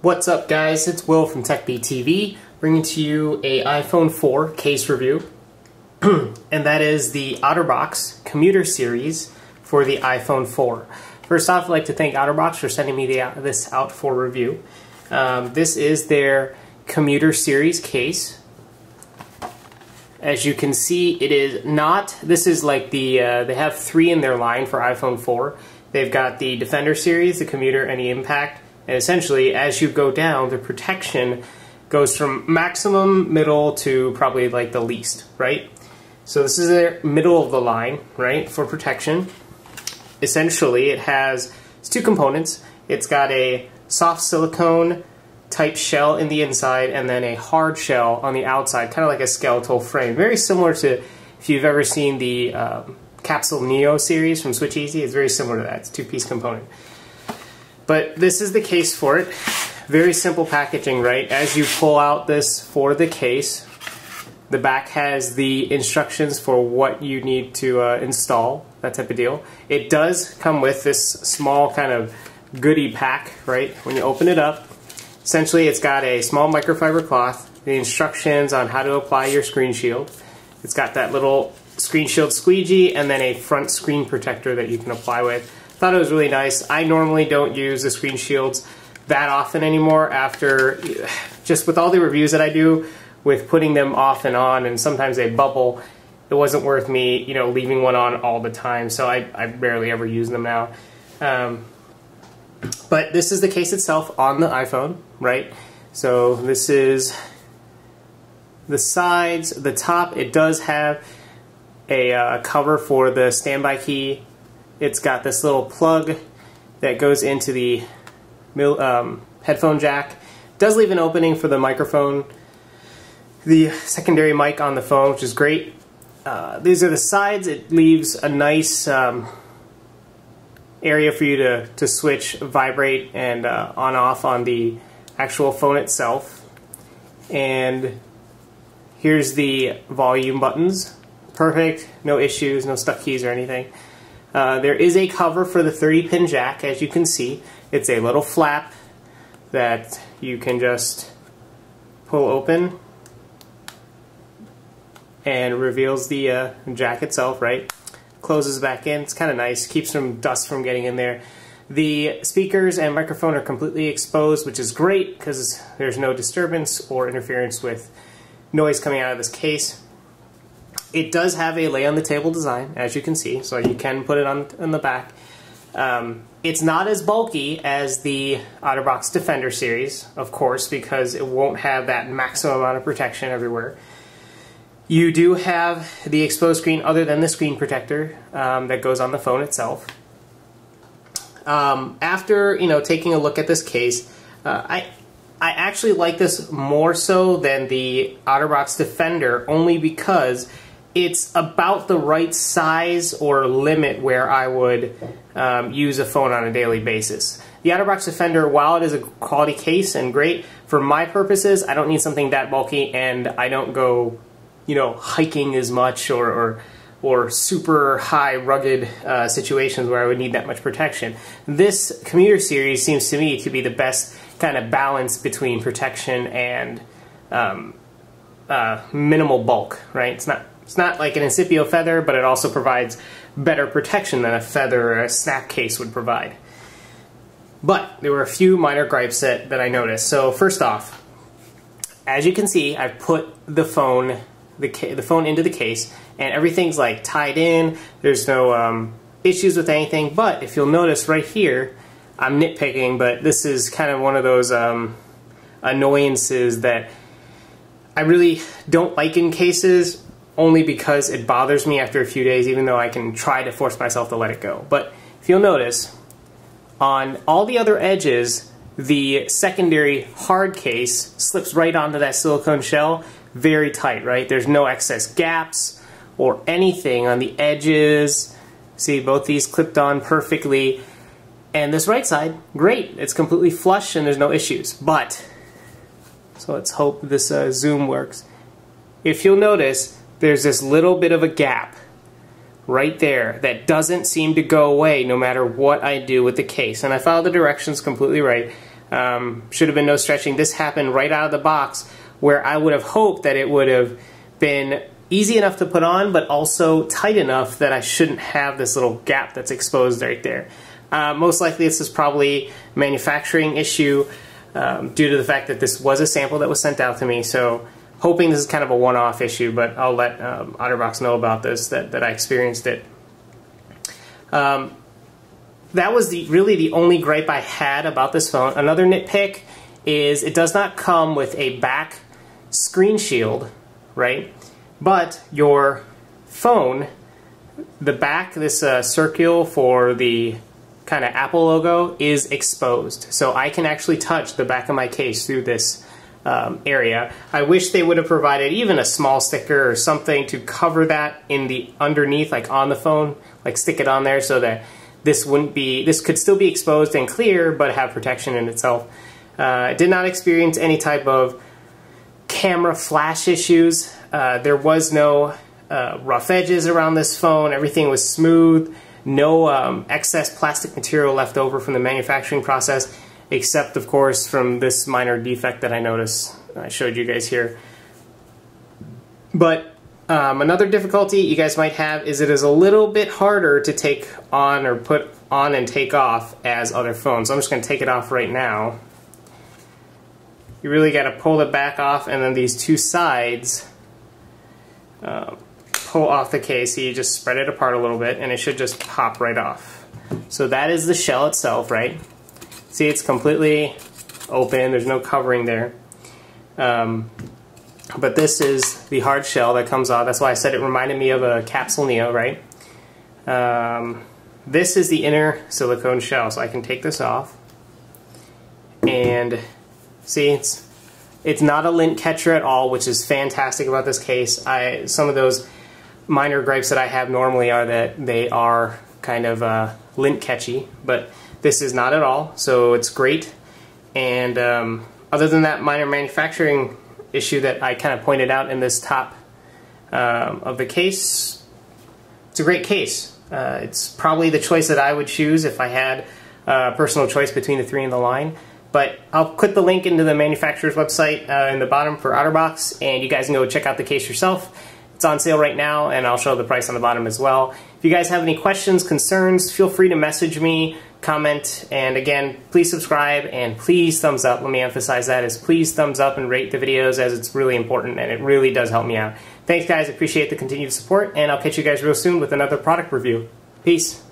What's up, guys? It's Will from TekBeatTV, bringing to you a iPhone 4 case review, and that is the Otterbox Commuter Series for the iPhone 4. First off, I'd like to thank Otterbox for sending me this out for review. This is their Commuter Series case. As you can see, it is not, this is like the, they have 3 in their line for iPhone 4. They've got the Defender series, the Commuter, and the Impact. And essentially, as you go down, the protection goes from maximum, middle, to probably like the least, right? So this is the middle of the line, right, for protection. Essentially, it's 2 components. It's got a soft silicone type shell in the inside and then a hard shell on the outside, kind of like a skeletal frame. Very similar to, if you've ever seen the Capsule Neo series from Switch Easy, it's very similar to that. It's a 2-piece component. But this is the case for it. Very simple packaging, right? As you pull out this for the case, the back has the instructions for what you need to install, that type of deal. It does come with this small kind of goodie pack, right? When you open it up, essentially it's got a small microfiber cloth, the instructions on how to apply your screen shield. It's got that little screen shield squeegee and then a front screen protector that you can apply with. Thought it was really nice. I normally don't use the screen shields that often anymore after, just with all the reviews that I do with putting them off and on, and sometimes they bubble. It wasn't worth me, leaving one on all the time, so I barely ever use them now. But this is the case itself on the iPhone, right? So this is the sides, the top. It does have a cover for the standby key. It's got this little plug that goes into the headphone jack. It does leave an opening for the microphone, the secondary mic on the phone, which is great. These are the sides. It leaves a nice area for you to switch, vibrate, and on-off on the actual phone itself. And here's the volume buttons. Perfect, no issues, no stuck keys or anything. There is a cover for the 30-pin jack, as you can see. It's a little flap that you can just pull open and reveals the jack itself, right? Closes back in. It's kind of nice. Keeps some dust from getting in there. The speakers and microphone are completely exposed, which is great because there's no disturbance or interference with noise coming out of this case. It does have a lay-on-the-table design, as you can see, so you can put it on the back. It's not as bulky as the Otterbox Defender series, of course, because it won't have that maximum amount of protection everywhere. You do have the exposed screen other than the screen protector that goes on the phone itself. After taking a look at this case, I actually like this more so than the Otterbox Defender, only because it's about the right size or limit where I would use a phone on a daily basis. The Otterbox Defender, while it is a quality case and great, for my purposes, I don't need something that bulky, and I don't go, hiking as much or super high rugged situations where I would need that much protection. This Commuter Series seems to me to be the best kind of balance between protection and minimal bulk, right? It's not like an Incipio Feather, but it also provides better protection than a Feather or a Snap case would provide. But there were a few minor gripes that I noticed. So first off, as you can see, I've put the phone into the case, and everything's like tied in. There's no issues with anything. But if you'll notice right here, I'm nitpicking, but this is kind of one of those annoyances that I really don't like in cases, only because it bothers me after a few days, even though I can try to force myself to let it go. But if you'll notice, on all the other edges, the secondary hard case slips right onto that silicone shell, very tight, right? There's no excess gaps or anything on the edges. See, both these clipped on perfectly. And this right side, great. It's completely flush and there's no issues. But, so let's hope this zoom works. If you'll notice, there's this little bit of a gap right there that doesn't seem to go away no matter what I do with the case. And I followed the directions completely right. Should have been no stretching. This happened right out of the box, where I would have hoped that it would have been easy enough to put on, but also tight enough that I shouldn't have this little gap that's exposed right there. Most likely this is probably a manufacturing issue due to the fact that this was a sample that was sent out to me, so hoping this is kind of a one-off issue, but I'll let Otterbox know about this, that I experienced it. That was really the only gripe I had about this phone. Another nitpick is it does not come with a back screen shield, right? But your phone, the back, this circle for the kind of Apple logo is exposed. So I can actually touch the back of my case through this area. I wish they would have provided even a small sticker or something to cover that in the underneath, like on the phone, like stick it on there so that this could still be exposed and clear, but have protection in itself. I did not experience any type of camera flash issues. There was no rough edges around this phone. Everything was smooth. No excess plastic material left over from the manufacturing process, except, of course, from this minor defect that I noticed. I showed you guys here. But another difficulty you guys might have is it is a little bit harder to take on or put on and take off as other phones. So I'm just going to take it off right now. You really got to pull the back off, and then these two sides pull off the case. So you just spread it apart a little bit and it should just pop right off. So that is the shell itself, right? See, it's completely open. There's no covering there. But this is the hard shell that comes off. That's why I said it reminded me of a Capsule Neo, right? This is the inner silicone shell, so I can take this off. And see, it's not a lint catcher at all, which is fantastic about this case. Some of those minor gripes that I have normally are that they are kind of lint catchy, but this is not at all, so it's great. And other than that minor manufacturing issue that I kind of pointed out in this top of the case, it's a great case. It's probably the choice that I would choose if I had a personal choice between the three in the line. But I'll put the link into the manufacturer's website in the bottom for Otterbox, and you guys can go check out the case yourself. It's on sale right now, and I'll show the price on the bottom as well. If you guys have any questions, concerns, feel free to message me, comment, and again, please subscribe and please thumbs up. Let me emphasize that, is please thumbs up and rate the videos, as it's really important and it really does help me out. Thanks guys, appreciate the continued support, and I'll catch you guys real soon with another product review. Peace.